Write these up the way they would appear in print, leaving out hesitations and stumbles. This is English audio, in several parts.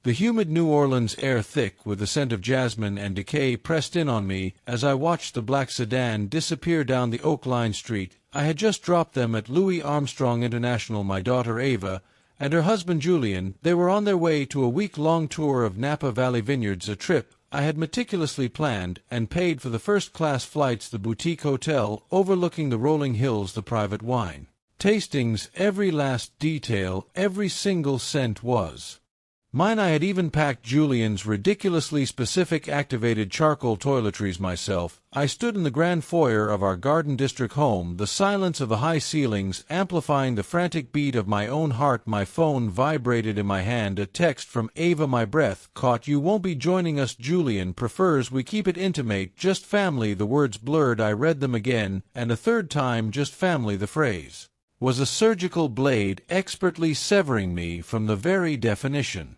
The humid New Orleans air, thick with the scent of jasmine and decay, pressed in on me as I watched the black sedan disappear down the oak-lined street. I had just dropped them at Louis Armstrong International, my daughter Ava and her husband Julian. They were on their way to a week-long tour of Napa Valley vineyards, a trip I had meticulously planned and paid for. The first-class flights, the boutique hotel overlooking the rolling hills, the private wine tastings, every last detail, every single cent was mine. I had even packed Julian's ridiculously specific activated charcoal toiletries myself. I stood in the grand foyer of our Garden District home, the silence of the high ceilings amplifying the frantic beat of my own heart. My phone vibrated in my hand, a text from Ava. My breath caught. "You won't be joining us. Julian prefers we keep it intimate, just family." The words blurred. I read them again, and a third time. Just family. The phrase was a surgical blade, expertly severing me from the very definition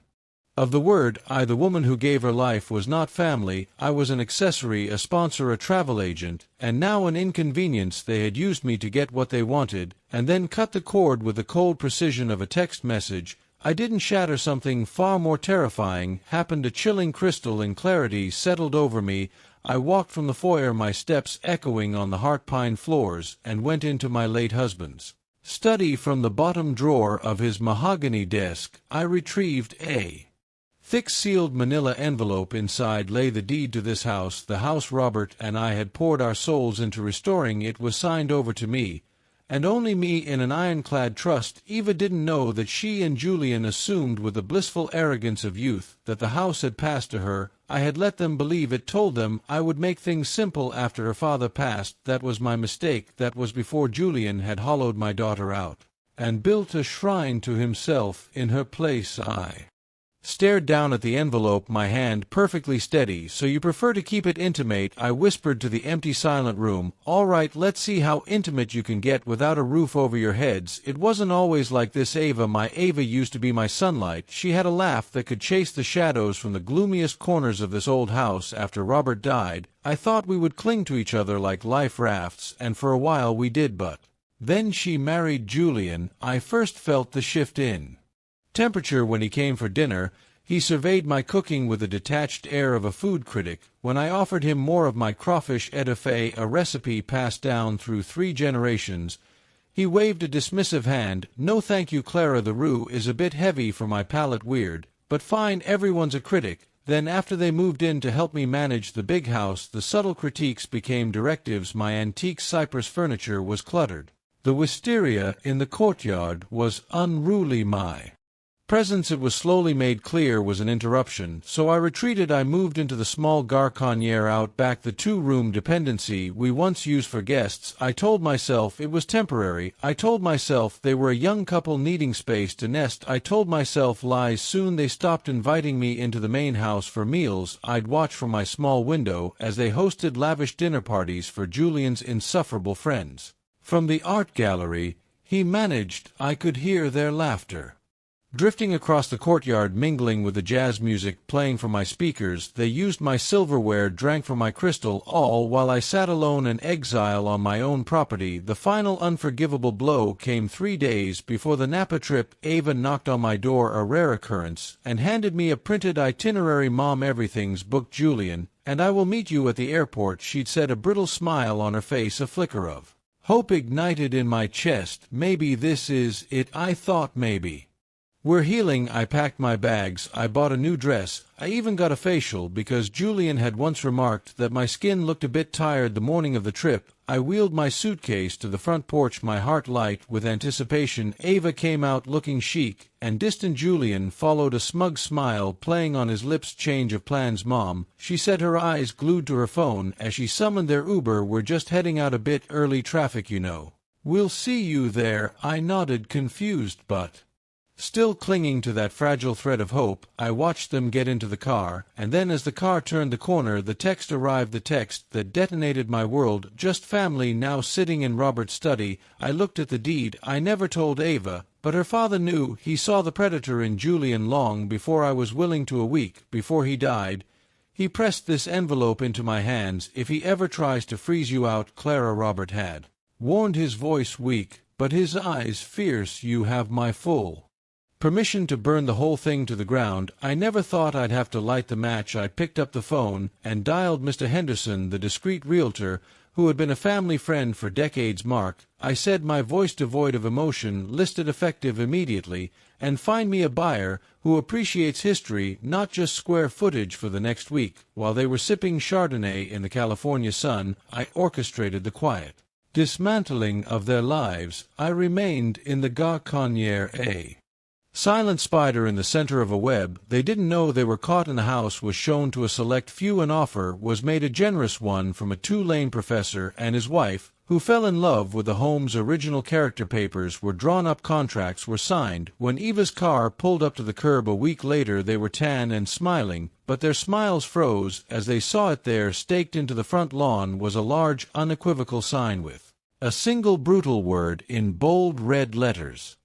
of the word. I, the woman who gave her life, was not family. I was an accessory, a sponsor, a travel agent, and now an inconvenience. They had used me to get what they wanted, and then cut the cord with the cold precision of a text message. I didn't shatter. Something far more terrifying happened. A chilling crystal in clarity settled over me. I walked from the foyer, my steps echoing on the heart pine floors, and went into my late husband's study. From the bottom drawer of his mahogany desk, I retrieved a thick sealed manila envelope. Inside lay the deed to this house, the house Robert and I had poured our souls into restoring. It was signed over to me, and only me, in an ironclad trust. Eva didn't know that she and Julian assumed with the blissful arrogance of youth that the house had passed to her. I had let them believe it, told them I would make things simple after her father passed. That was my mistake. That was before Julian had hollowed my daughter out and built a shrine to himself in her place. I stared down at the envelope, my hand perfectly steady. "So you prefer to keep it intimate?" I whispered to the empty, silent room. "All right, let's see how intimate you can get without a roof over your heads. It wasn't always like this. Ava, my Ava, used to be my sunlight." She had a laugh that could chase the shadows from the gloomiest corners of this old house. "After Robert died, I thought we would cling to each other like life rafts, and for a while we did, but then she married Julian." I first felt the shift in temperature when he came for dinner. He surveyed my cooking with the detached air of a food critic. When I offered him more of my crawfish étouffée, a recipe passed down through 3 generations, he waved a dismissive hand. "No thank you, Clara. The roux is a bit heavy for my palate." Weird, but fine. Everyone's a critic. Then, after they moved in to help me manage the big house, the subtle critiques became directives. My antique cypress furniture was cluttered. The wisteria in the courtyard was unruly. My presence, it was slowly made clear, was an interruption, so I retreated. I moved into the small garçonniere out back, the 2-room dependency we once used for guests. I told myself it was temporary. I told myself they were a young couple needing space to nest. I told myself lies. Soon they stopped inviting me into the main house for meals. I'd watch from my small window as they hosted lavish dinner parties for Julian's insufferable friends. From the art gallery he managed, I could hear their laughter drifting across the courtyard, mingling with the jazz music playing from my speakers. They used my silverware, drank from my crystal, all while I sat alone in exile on my own property. The final unforgivable blow came 3 days before the Napa trip. Ava knocked on my door, a rare occurrence, and handed me a printed itinerary. "Mom, everything's booked, Julian, and I will meet you at the airport," she'd said, a brittle smile on her face. A flicker of hope ignited in my chest. Maybe this is it, I thought. Maybe we're healing. I packed my bags. I bought a new dress. I even got a facial because Julian had once remarked that my skin looked a bit tired the morning of the trip. I wheeled my suitcase to the front porch, my heart light with anticipation. Ava came out looking chic, and distant Julian followed, a smug smile playing on his lips. "Change of plans, Mom," she said, her eyes glued to her phone as she summoned their Uber. "We're just heading out, a bit early, traffic, you know." "We'll see you there." I nodded, confused, but still clinging to that fragile thread of hope. I watched them get into the car, and then as the car turned the corner, the text arrived, the text that detonated my world. "Just family." Now sitting in Robert's study, I looked at the deed. I never told Ava, but her father knew. He saw the predator in Julian long before I was willing to. A week before he died, he pressed this envelope into my hands. "If he ever tries to freeze you out, Clara," Robert had warned, his voice weak, but his eyes fierce, "you have my full Permission to burn the whole thing to the ground. I never thought I'd have to light the match. I picked up the phone and dialed Mr. Henderson, the discreet realtor, who had been a family friend for decades. Mark, I said, my voice devoid of emotion, listed effective immediately, and find me a buyer who appreciates history, not just square footage, for the next week. While they were sipping Chardonnay in the California sun, I orchestrated the quiet dismantling of their lives. I remained in the Gare Connière, a silent spider in the center of a web. They didn't know they were caught in the house was shown to a select few. An offer was made, a generous one, from a Tulane professor and his wife, who fell in love with the home's original character. Papers were drawn up, contracts were signed. When Eva's car pulled up to the curb a week later, they were tan and smiling, but their smiles froze as they saw it there. Staked into the front lawn was a large, unequivocal sign with a single brutal word in bold red letters: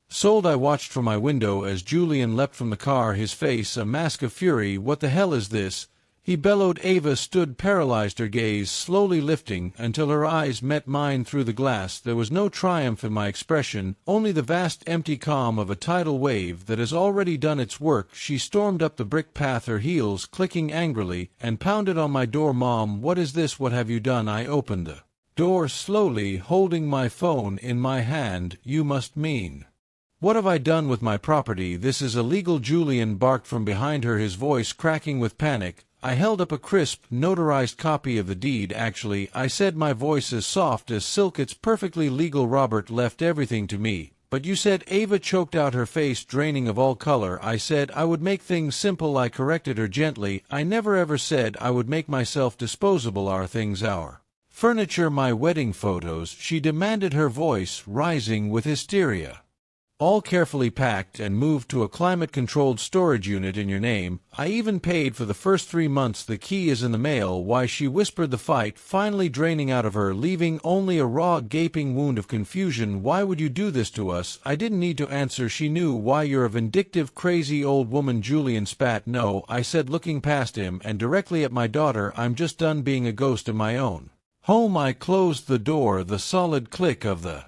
sold. I watched from my window as Julian leapt from the car, his face a mask of fury. What the hell is this? He bellowed. Ava stood paralyzed, her gaze slowly lifting until her eyes met mine through the glass. There was no triumph in my expression, only the vast empty calm of a tidal wave that has already done its work. She stormed up the brick path, her heels clicking angrily, and pounded on my door. Mom, what is this? What have you done? I opened the door slowly, holding my phone in my hand. You must mean, what have I done with my property? This is illegal. Julian barked from behind her, his voice cracking with panic. I held up a crisp, notarized copy of the deed. Actually, I said, my voice as soft as silk, it's perfectly legal. Robert left everything to me. But you said, Ava choked out, her face draining of all color. I said I would make things simple. I corrected her gently. I never ever said I would make myself disposable. Our things, our furniture, my wedding photos, she demanded, her voice rising with hysteria. All carefully packed and moved to a climate-controlled storage unit in your name. I even paid for the first 3 months. The key is in the mail. Why? She whispered, the fight finally draining out of her, leaving only a raw, gaping wound of confusion. Why would you do this to us? I didn't need to answer. She knew. Why? You're a vindictive, crazy old woman. Julian spat. No, I said, looking past him and directly at my daughter. I'm just done being a ghost in my own home. I closed the door, the solid click of the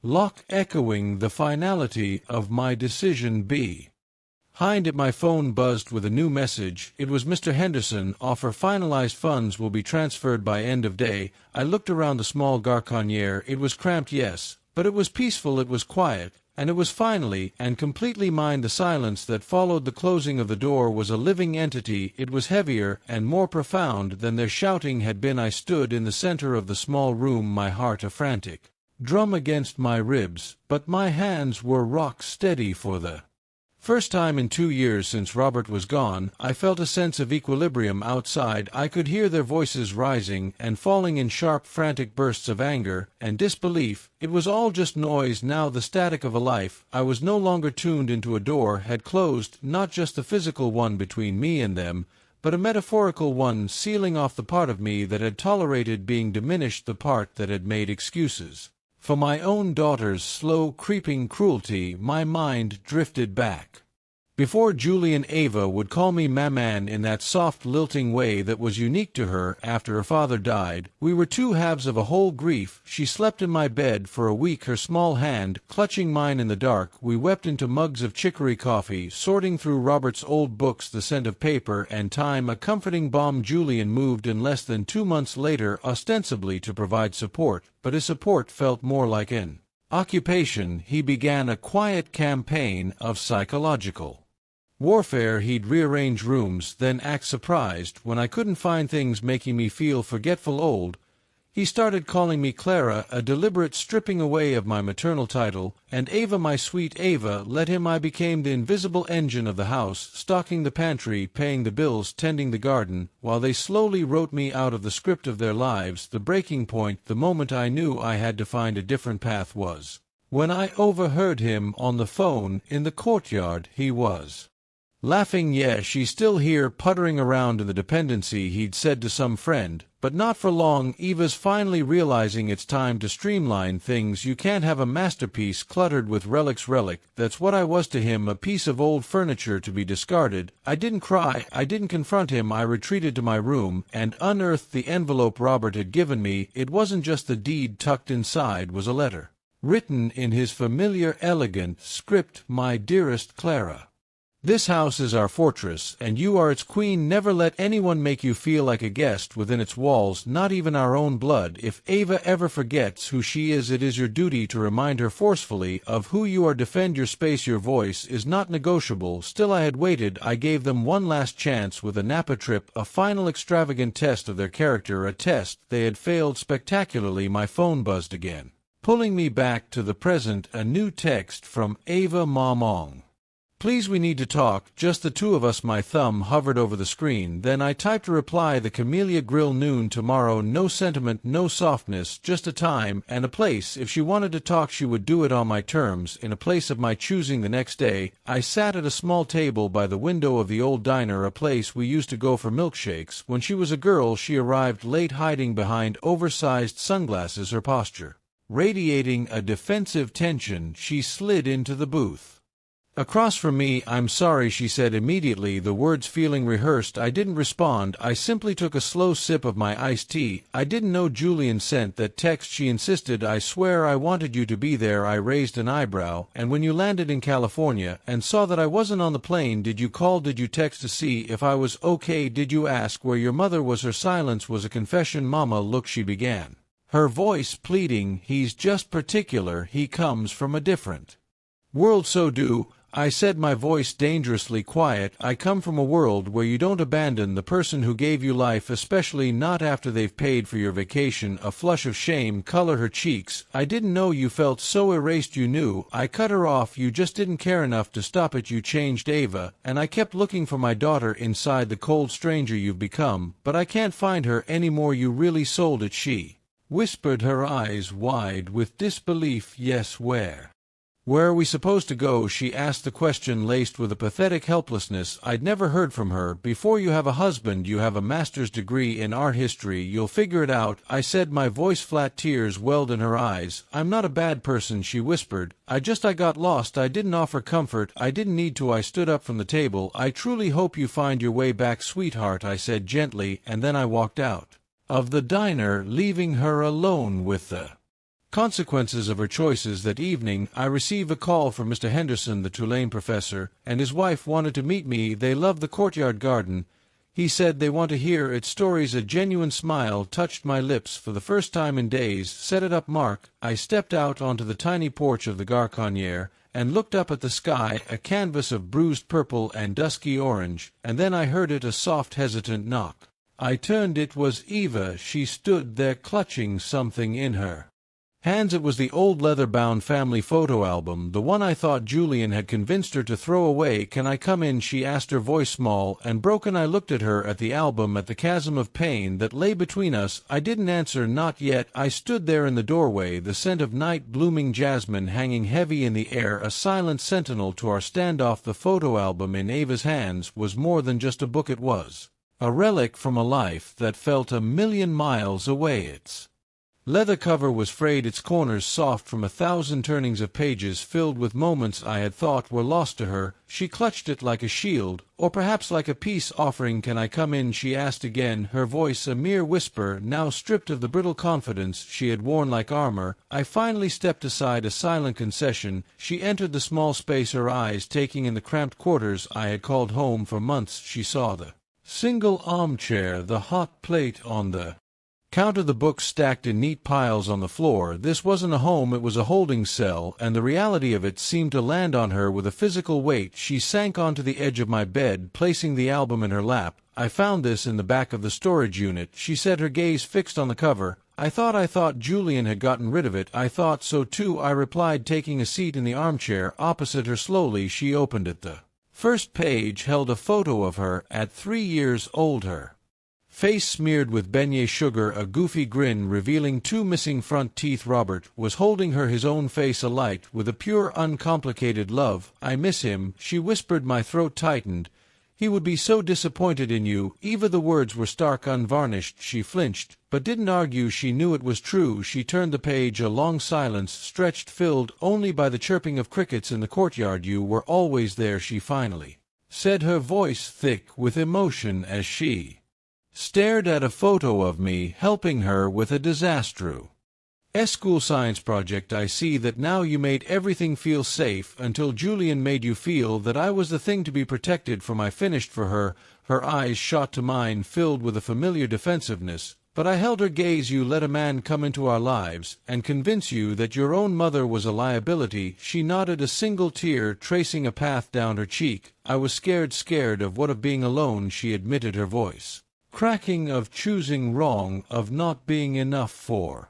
lock echoing the finality of my decision. Behind it, my phone buzzed with a new message. It was Mr. Henderson. Offer finalized. Funds will be transferred by end of day. I looked around the small Gare Connière. It was cramped, yes, but it was peaceful, it was quiet, and it was finally and completely mine. The silence that followed the closing of the door was a living entity. It was heavier and more profound than their shouting had been. I stood in the center of the small room, my heart a frantic drum against my ribs, but my hands were rock steady. For the first time in 2 years since Robert was gone, I felt a sense of equilibrium. Outside, I could hear their voices rising and falling in sharp, frantic bursts of anger and disbelief. It was all just noise now, the static of a life. I was no longer tuned into. A door had closed, not just the physical one between me and them, but a metaphorical one, sealing off the part of me that had tolerated being diminished, the part that had made excuses for my own daughter's slow, creeping cruelty. My mind drifted back. Before Julian, Ava would call me Maman in that soft, lilting way that was unique to her after her father died. We were two halves of a whole grief. She slept in my bed for a week, her small hand clutching mine in the dark. We wept into mugs of chicory coffee, sorting through Robert's old books, the scent of paper and time a comforting balm. Julian moved in less than 2 months later, ostensibly to provide support, but his support felt more like an occupation. He began a quiet campaign of psychological warfare. He'd rearrange rooms, then act surprised when I couldn't find things, making me feel forgetful, old. He started calling me Clara, a deliberate stripping away of my maternal title, and Ava, my sweet Ava. Let him. I became the invisible engine of the house, stocking the pantry, paying the bills, tending the garden, while they slowly wrote me out of the script of their lives. The breaking point, the moment I knew I had to find a different path, was when I overheard him on the phone in the courtyard. He was laughing. Yeah, she's still here, puttering around in the dependency, he'd said to some friend. But not for long. Eva's finally realizing it's time to streamline things. You can't have a masterpiece cluttered with relics. That's what I was to him, a piece of old furniture to be discarded. I didn't cry, I didn't confront him. I retreated to my room and unearthed the envelope Robert had given me. It wasn't just the deed tucked inside, was a letter Written in his familiar, elegant script, "My dearest Clara, this house is our fortress, and you are its queen. Never let anyone make you feel like a guest within its walls, not even our own blood. If Ava ever forgets who she is, it is your duty to remind her forcefully of who you are. Defend your space. Your voice is not negotiable." Still I had waited. I gave them one last chance with a Napa trip, a final extravagant test of their character, a test they had failed spectacularly. My phone buzzed again, pulling me back to the present. A new text from Ava Mamong. "Please, we need to talk, just the two of us." My thumb hovered over the screen. Then I typed a reply. "The Camellia Grill, noon tomorrow. No sentiment, no softness, just a time and a place. If she wanted to talk, she would do it on my terms, in a place of my choosing." The next day, I sat at a small table by the window of the old diner, a place we used to go for milkshakes. When she was a girl, she arrived late, hiding behind oversized sunglasses, her posture radiating a defensive tension. She slid into the booth across from me. "I'm sorry," she said immediately, the words feeling rehearsed. I didn't respond. I simply took a slow sip of my iced tea. "I didn't know Julian sent that text," she insisted. "I swear I wanted you to be there." I raised an eyebrow. "And when you landed in California and saw that I wasn't on the plane, did you call? Did you text to see if I was okay? Did you ask where your mother was?" Her silence was a confession. "Mama, look," she began, her voice pleading. "He's just particular. He comes from a different world." "So do I," said, my voice dangerously quiet. "I come from a world where you don't abandon the person who gave you life, especially not after they've paid for your vacation." A flush of shame colored her cheeks. "I didn't know you felt so erased." "You knew." I cut her off. "You just didn't care enough to stop it. You changed, Ava, and I kept looking for my daughter inside the cold stranger you've become, but I can't find her anymore. You really sold it," she whispered, her eyes wide with disbelief. "Yes, where are we supposed to go?" she asked, the question laced with a pathetic helplessness I'd never heard from her before. "You have a husband, you have a master's degree in art history, you'll figure it out," I said, my voice flat. Tears welled in her eyes. "I'm not a bad person," she whispered. I got lost. I didn't offer comfort. I didn't need to." I stood up from the table. "I truly hope you find your way back, sweetheart," I said gently, and then I walked out of the diner, leaving her alone with the consequences of her choices. That evening, I received a call from Mr. Henderson, the Tulane professor, and his wife wanted to meet me. They love the courtyard garden. He said they want to hear its stories. A genuine smile touched my lips for the first time in days. "Set it up, Mark." I stepped out onto the tiny porch of the Garconniere and looked up at the sky, a canvas of bruised purple and dusky orange, and then I heard it, a soft, hesitant knock. I turned. It was Eva. She stood there clutching something in her hands. It was the old leather-bound family photo album, the one I thought Julian had convinced her to throw away. "Can I come in?" she asked, her voice small and broken. I looked at her, at the album, at the chasm of pain that lay between us. I didn't answer, not yet. I stood there in the doorway, the scent of night-blooming jasmine hanging heavy in the air, a silent sentinel to our standoff. The photo album in Ava's hands was more than just a book. It was a relic from a life that felt a million miles away. Its leather cover was frayed, its corners soft from 1,000 turnings of pages filled with moments I had thought were lost to her. She clutched it like a shield, or perhaps like a peace offering. "Can I come in?" she asked again, her voice a mere whisper, now stripped of the brittle confidence she had worn like armor. I finally stepped aside, a silent concession. She entered the small space, her eyes taking in the cramped quarters I had called home for months. She saw the single armchair, the hot plate on the counter, the books stacked in neat piles on the floor. This wasn't a home, it was a holding cell, and the reality of it seemed to land on her with a physical weight. She sank onto the edge of my bed, placing the album in her lap. "I found this in the back of the storage unit," she said, her gaze fixed on the cover. I thought Julian had gotten rid of it." "I thought so too," I replied, taking a seat in the armchair opposite her. Slowly she opened it. The first page held a photo of her at 3 years old, her face smeared with beignet sugar, a goofy grin revealing 2 missing front teeth. Robert was holding her, his own face alight with a pure, uncomplicated love. "I miss him," she whispered. My throat tightened. "He would be so disappointed in you, Eva." The words were stark, unvarnished. She flinched, but didn't argue. She knew it was true. She turned the page. A long silence stretched, filled only by the chirping of crickets in the courtyard. "You were always there," she finally said, her voice thick with emotion as she stared at a photo of me helping her with a disaster. School science project. I see that now. You made everything feel safe until Julian made you feel that I was the thing to be protected from. I finished for her. Her eyes shot to mine, filled with a familiar defensiveness. But I held her gaze. You let a man come into our lives and convince you that your own mother was a liability. She nodded, a single tear tracing a path down her cheek. I was scared of what of being alone, she admitted, her voice cracking, of choosing wrong, of not being enough for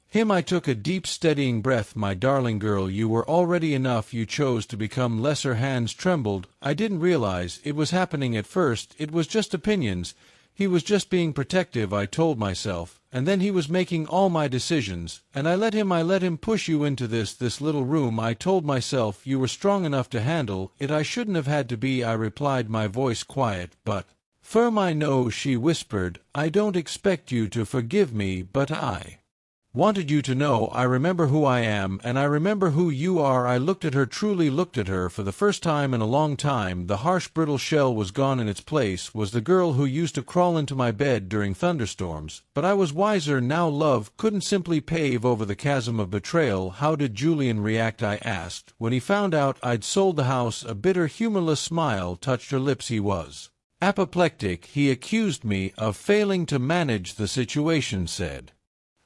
him. I took a deep, steadying breath. My darling girl, you were already enough. You chose to become less. Her hands trembled. I didn't realize it was happening at first. It was just opinions. He was just being protective, I told myself, and then he was making all my decisions, and I let him push you into this little room. I told myself you were strong enough to handle it. I shouldn't have had to be, I replied, my voice quiet but firm. I know, she whispered. I don't expect you to forgive me, but I wanted you to know I remember who I am, and I remember who you are. I looked at her, truly looked at her for the first time in a long time. The harsh, brittle shell was gone. In its place was the girl who used to crawl into my bed during thunderstorms. But I was wiser now. Love couldn't simply pave over the chasm of betrayal. How did Julian react, I asked, when he found out I'd sold the house? A bitter, humorless smile touched her lips. He was apoplectic. He accused me of failing to manage the situation, said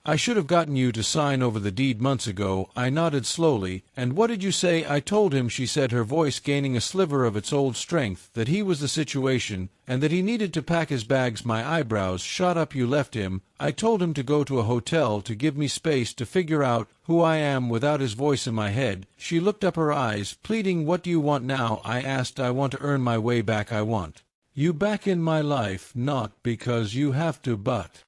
I should have gotten you to sign over the deed months ago. I nodded slowly. And what did you say? I told him, she said, her voice gaining a sliver of its old strength, that he was the situation, and that he needed to pack his bags. My eyebrows shot up. You left him. I told him to go to a hotel, to give me space to figure out who I am without his voice in my head. She looked up, her eyes pleading. What do you want now? I asked. I want to earn my way back. I want you back in my life, not because you have to, but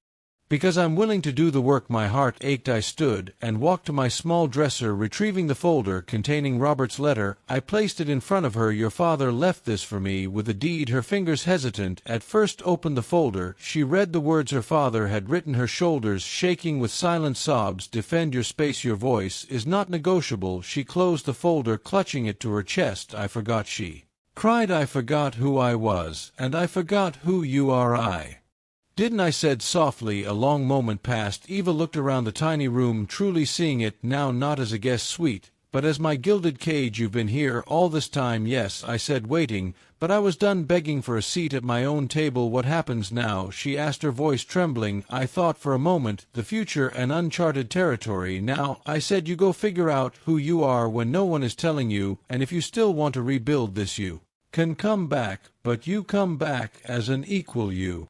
because I'm willing to do the work. My heart ached. I stood and walked to my small dresser, retrieving the folder containing Robert's letter. I placed it in front of her. Your father left this for me with a deed. Her fingers, hesitant at first, opened the folder. She read the words her father had written, her shoulders shaking with silent sobs. Defend your space. Your voice is not negotiable. She closed the folder, clutching it to her chest. I forgot, she cried. I forgot who I was, and I forgot who you are. I didn't, I said softly. A long moment passed. Eva looked around the tiny room, truly seeing it now not as a guest suite, but as my gilded cage. You've been here all this time? Yes, I said, waiting, but I was done begging for a seat at my own table. What happens now? She asked, her voice trembling. I thought for a moment. The future, an uncharted territory. Now, I said, you go figure out who you are when no one is telling you, and if you still want to rebuild this, you can come back, but you come back as an equal. You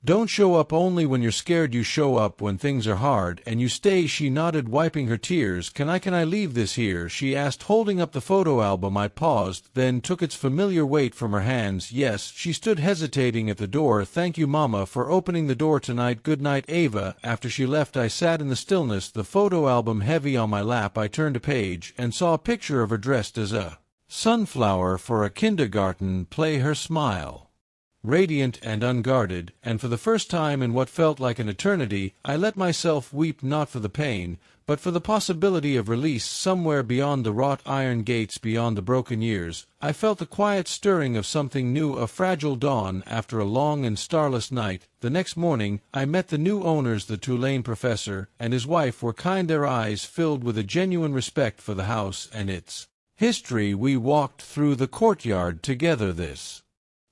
don't show up only when you're scared. You show up when things are hard, and you stay. She nodded, wiping her tears. Can I leave this here? She asked, holding up the photo album. I paused, then took its familiar weight from her hands. Yes. She stood hesitating at the door. Thank you, Mama, for opening the door tonight. Good night, Ava. After she left, I sat in the stillness, the photo album heavy on my lap. I turned a page and saw a picture of her dressed as a sunflower for a kindergarten play. Her smile radiant and unguarded, and for the first time in what felt like an eternity, I let myself weep, not for the pain, but for the possibility of release somewhere beyond the wrought iron gates, beyond the broken years. I felt the quiet stirring of something new, a fragile dawn after a long and starless night. The next morning, I met the new owners. The Tulane professor and his wife were kind, their eyes filled with a genuine respect for the house and its history. We walked through the courtyard together. This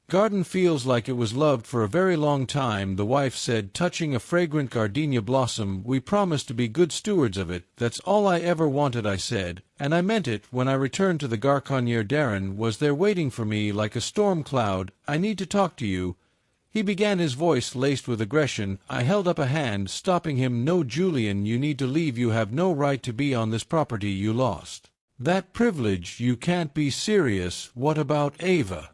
garden feels like it was loved for a very long time, the wife said, touching a fragrant gardenia blossom. We promised to be good stewards of it. That's all I ever wanted, I said, and I meant it. When I returned to the Garconnier, Darren was there waiting for me like a storm cloud. I need to talk to you, he began, his voice laced with aggression. I held up a hand, stopping him. No, Julian, you need to leave. You have no right to be on this property. You lost that privilege. You can't be serious. What about Ava?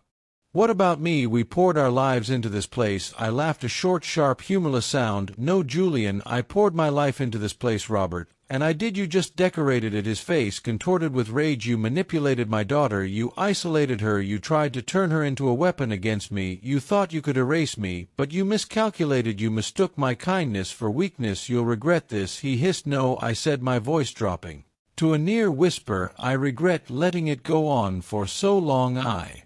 What about me? We poured our lives into this place. I laughed, a short, sharp, humorless sound. No, Julian, I poured my life into this place, Robert. And I did. You just decorated it. His face contorted with rage. You manipulated my daughter. You isolated her. You tried to turn her into a weapon against me. You thought you could erase me, but you miscalculated. You mistook my kindness for weakness. You'll regret this, he hissed. No, I said, my voice dropping to a near whisper. I regret letting it go on for so long. I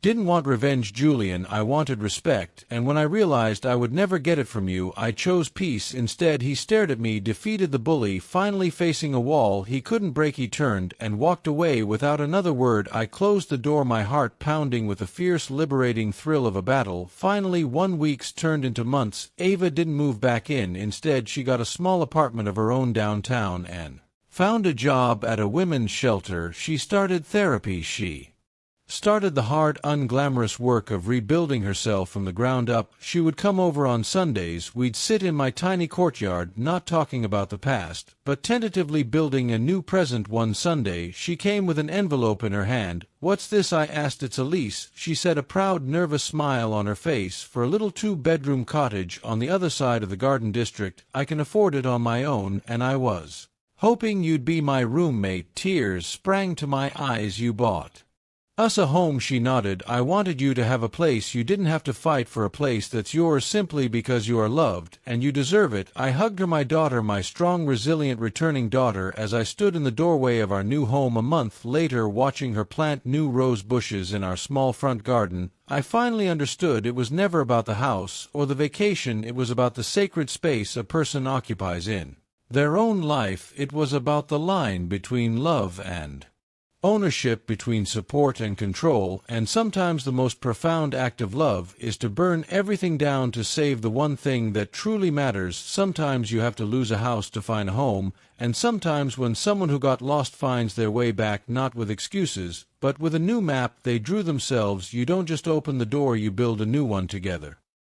Didn't want revenge, Julian, I wanted respect, and when I realized I would never get it from you, I chose peace instead. He stared at me, defeated the bully, finally facing a wall he couldn't break. He turned and walked away without another word. I closed the door, my heart pounding with the fierce, liberating thrill of a battle. Finally, 1 week turned into months. Ava didn't move back in. Instead, she got a small apartment of her own downtown and found a job at a women's shelter. She started therapy. She started the hard, unglamorous work of rebuilding herself from the ground up. She would come over on Sundays. We'd sit in my tiny courtyard, not talking about the past, but tentatively building a new present. One Sunday, she came with an envelope in her hand. "What's this?" I asked. "It's a lease," she said, a proud, nervous smile on her face, "for a little 2-bedroom cottage on the other side of the Garden District. I can afford it on my own, and I was hoping you'd be my roommate." Tears sprang to my eyes. "You bought us a home," she nodded. "I wanted you to have a place. You didn't have to fight for a place that's yours simply because you are loved, and you deserve it." I hugged her, my daughter, my strong, resilient, returning daughter, as I stood in the doorway of our new home a month later, watching her plant new rose bushes in our small front garden. I finally understood it was never about the house or the vacation. It was about the sacred space a person occupies in their own life. It was about the line between love and ownership, between support and control, and sometimes the most profound act of love is to burn everything down to save the one thing that truly matters. Sometimes you have to lose a house to find a home, and sometimes when someone who got lost finds their way back, not with excuses, but with a new map they drew themselves, you don't just open the door, you build a new one together.